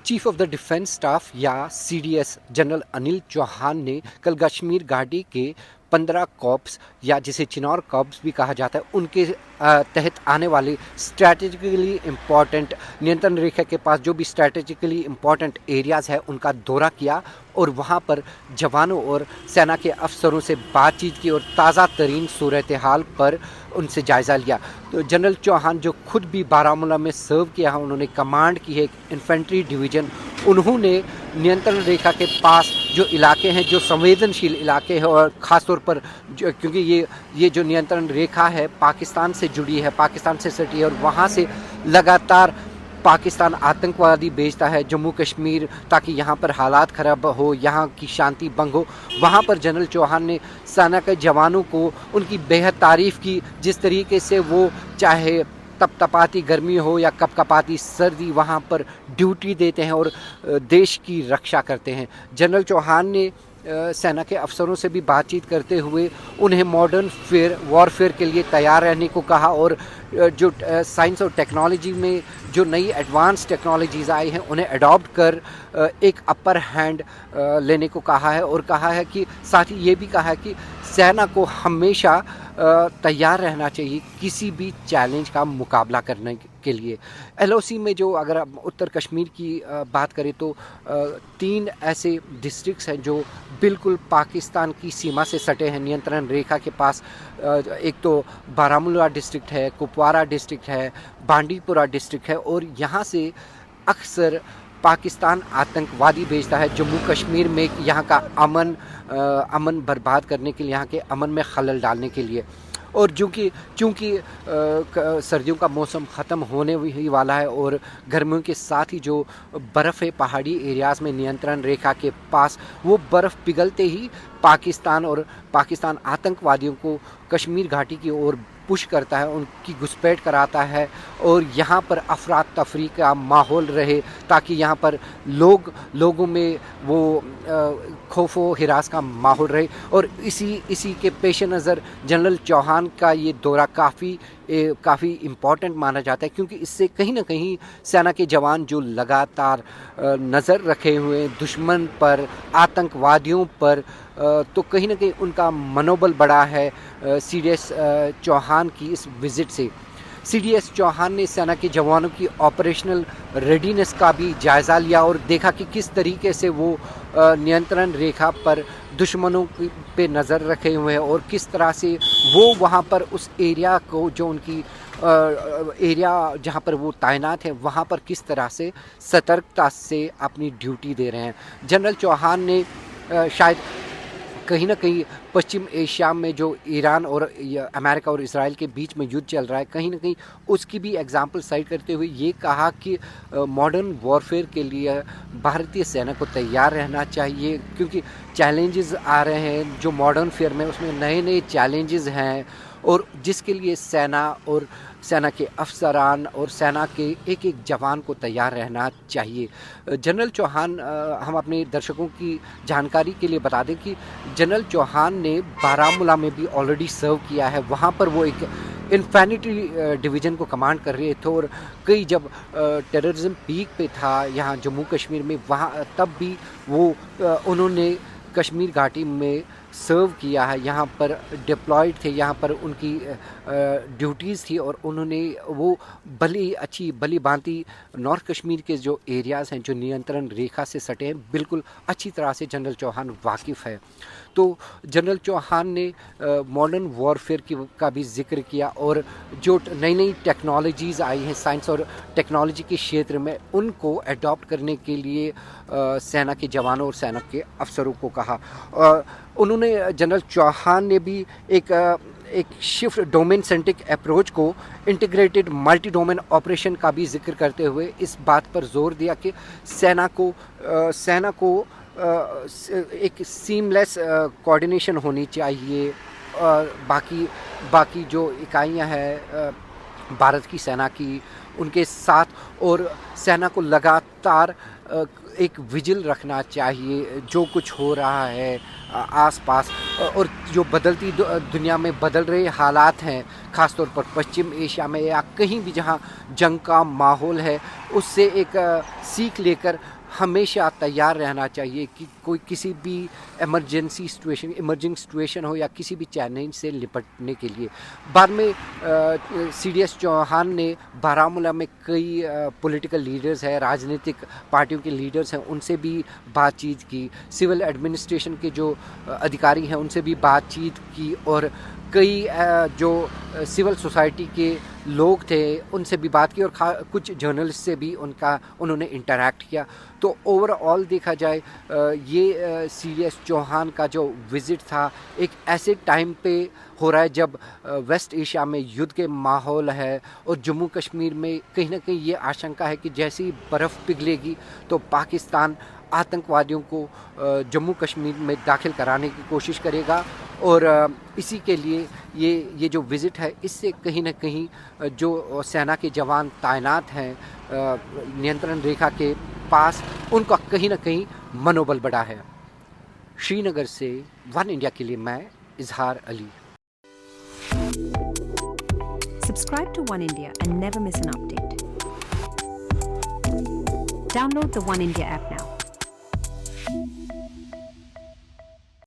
Chief of the defence staff या CDS general Anil Chauhan ने कल कश्मीर घाटी के 15 कॉर्प्स या जिसे चिनार कॉर्प्स भी कहा जाता है उनके तहत आने वाले स्ट्रैटेजिकली इम्पॉर्टेंट नियंत्रण रेखा के पास जो भी स्ट्रैटेजिकली इम्पॉर्टेंट एरियाज़ है उनका दौरा किया और वहाँ पर जवानों और सेना के अफसरों से बातचीत की और ताज़ा तरीन सूरत हाल पर उनसे जायज़ा लिया। तो जनरल चौहान जो खुद भी बारामूला में सर्व किया है, उन्होंने कमांड की है एक इन्फेंट्री डिवीज़न। उन्होंने नियंत्रण रेखा के पास जो इलाके हैं, जो संवेदनशील इलाके हैं और ख़ास तौर पर क्योंकि ये जो नियंत्रण रेखा है पाकिस्तान से जुड़ी है, पाकिस्तान से सटी है और वहाँ से लगातार पाकिस्तान आतंकवादी भेजता है जम्मू कश्मीर ताकि यहाँ पर हालात ख़राब हो, यहाँ की शांति भंग हो। वहाँ पर जनरल चौहान ने सेना के जवानों को उनकी बेहद तारीफ़ की, जिस तरीके से वो चाहे तपतपाती गर्मी हो या कपकपाती सर्दी वहाँ पर ड्यूटी देते हैं और देश की रक्षा करते हैं। जनरल चौहान ने सेना के अफसरों से भी बातचीत करते हुए उन्हें मॉडर्न वॉरफेयर के लिए तैयार रहने को कहा और जो साइंस और टेक्नोलॉजी में जो नई एडवांस टेक्नोलॉजीज़ आई हैं उन्हें अडॉप्ट कर एक अपर हैंड लेने को कहा है और कहा है कि साथ ही ये भी कहा है कि सेना को हमेशा तैयार रहना चाहिए किसी भी चैलेंज का मुकाबला करने के लिए। एलओसी में जो अगर आप उत्तर कश्मीर की बात करें तो 3 ऐसे डिस्ट्रिक्ट्स हैं जो बिल्कुल पाकिस्तान की सीमा से सटे हैं, नियंत्रण रेखा के पास। एक तो बारामूला डिस्ट्रिक्ट है, कुपवारा डिस्ट्रिक्ट है, बांडीपुरा डिस्ट्रिक्ट है और यहाँ से अक्सर पाकिस्तान आतंकवादी भेजता है जम्मू कश्मीर में यहाँ का अमन बर्बाद करने के लिए, यहाँ के अमन में खलल डालने के लिए। और चूँकि सर्दियों का मौसम ख़त्म होने ही वाला है और गर्मियों के साथ ही जो बर्फ़ है पहाड़ी एरियाज़ में नियंत्रण रेखा के पास, वो बर्फ़ पिघलते ही पाकिस्तान आतंकवादियों को कश्मीर घाटी की ओर पुश करता है, उनकी घुसपैठ कराता है और यहाँ पर अफरा तफरी का माहौल रहे ताकि यहाँ पर लोगों में वो खौफ व हिरास का माहौल रहे। और इसी के पेश नज़र जनरल चौहान का ये दौरा काफ़ी इम्पॉर्टेंट माना जाता है, क्योंकि इससे कहीं ना कहीं सेना के जवान जो लगातार नज़र रखे हुए दुश्मन पर, आतंकवादियों पर, तो कहीं ना कहीं उनका मनोबल बढ़ा है सीडीएस चौहान की इस विज़िट से। सीडीएस चौहान ने सेना के जवानों की ऑपरेशनल रेडीनेस का भी जायज़ा लिया और देखा कि किस तरीके से वो नियंत्रण रेखा पर दुश्मनों पे नज़र रखे हुए हैं और किस तरह से वो वहाँ पर उस एरिया को जो उनकी एरिया जहाँ पर वो तैनात है वहाँ पर किस तरह से सतर्कता से अपनी ड्यूटी दे रहे हैं। जनरल चौहान ने शायद कहीं ना कहीं पश्चिम एशिया में जो ईरान और अमेरिका और इसराइल के बीच में युद्ध चल रहा है, कहीं ना कहीं उसकी भी एग्जाम्पल साइड करते हुए ये कहा कि मॉडर्न वॉरफेयर के लिए भारतीय सेना को तैयार रहना चाहिए, क्योंकि चैलेंजेस आ रहे हैं जो मॉडर्न फेयर में, उसमें नए नए चैलेंजेस हैं और जिसके लिए सेना के अफसरान और सेना के एक एक जवान को तैयार रहना चाहिए। जनरल चौहान, हम अपने दर्शकों की जानकारी के लिए बता दें कि जनरल चौहान ने बारामूला में भी ऑलरेडी सर्व किया है। वहाँ पर वो एक इन्फेंट्री डिवीज़न को कमांड कर रहे थे और कई जब टेररिज्म पीक पे था यहाँ जम्मू कश्मीर में, वहाँ तब भी उन्होंने कश्मीर घाटी में सर्व किया है, यहाँ पर डिप्लॉयड थे, यहाँ पर उनकी ड्यूटीज़ थी और उन्होंने वो भली भांति नॉर्थ कश्मीर के जो एरियाज़ हैं जो नियंत्रण रेखा से सटे हैं, बिल्कुल अच्छी तरह से जनरल चौहान वाकिफ़ है। तो जनरल चौहान ने मॉडर्न वॉरफेयर का भी जिक्र किया और जो नई नई टेक्नोलॉजीज़ आई हैं साइंस और टेक्नोलॉजी के क्षेत्र में, उनको अडॉप्ट करने के लिए सेना के जवानों और सेना के अफसरों को कहा। उन्होंने जनरल चौहान ने भी एक शिफ्ट डोमेन सेंट्रिक अप्रोच को इंटीग्रेटेड मल्टी डोमेन ऑपरेशन का भी जिक्र करते हुए इस बात पर जोर दिया कि सेना को एक सीमलेस कोऑर्डिनेशन होनी चाहिए। बाकी जो इकाइयां हैं भारत की सेना की, उनके साथ, और सेना को लगातार एक विजिल रखना चाहिए जो कुछ हो रहा है आसपास, और जो बदलती दुनिया में बदल रहे हालात हैं, ख़ासतौर पर पश्चिम एशिया में या कहीं भी जहां जंग का माहौल है, उससे एक सीख लेकर हमेशा तैयार रहना चाहिए कि कोई किसी भी इमर्जिंग सिचुएशन हो या किसी भी चैलेंज से निपटने के लिए। बाद में CDS चौहान ने बारामूला में कई पॉलिटिकल लीडर्स हैं, राजनीतिक पार्टियों के लीडर्स हैं, उनसे भी बातचीत की, सिविल एडमिनिस्ट्रेशन के जो अधिकारी हैं उनसे भी बातचीत की, और कई जो सिविल सोसाइटी के लोग थे उनसे भी बात की, और कुछ जर्नलिस्ट से भी उन्होंने इंटरैक्ट किया। तो ओवरऑल देखा जाए ये CDS चौहान का जो विज़िट था एक ऐसे टाइम पे हो रहा है जब वेस्ट एशिया में युद्ध के माहौल है, और जम्मू कश्मीर में कहीं ना कहीं ये आशंका है कि जैसे ही बर्फ़ पिघलेगी तो पाकिस्तान आतंकवादियों को जम्मू कश्मीर में दाखिल कराने की कोशिश करेगा। और इसी के लिए ये जो विज़िट है, इससे कहीं ना कहीं जो सेना के जवान तैनात हैं नियंत्रण रेखा के पास, उनका कहीं ना कहीं मनोबल बढ़ा है। श्रीनगर से वन इंडिया के लिए मैं इजहार Ali. Subscribe to One India and never miss an update. Download the One India app now.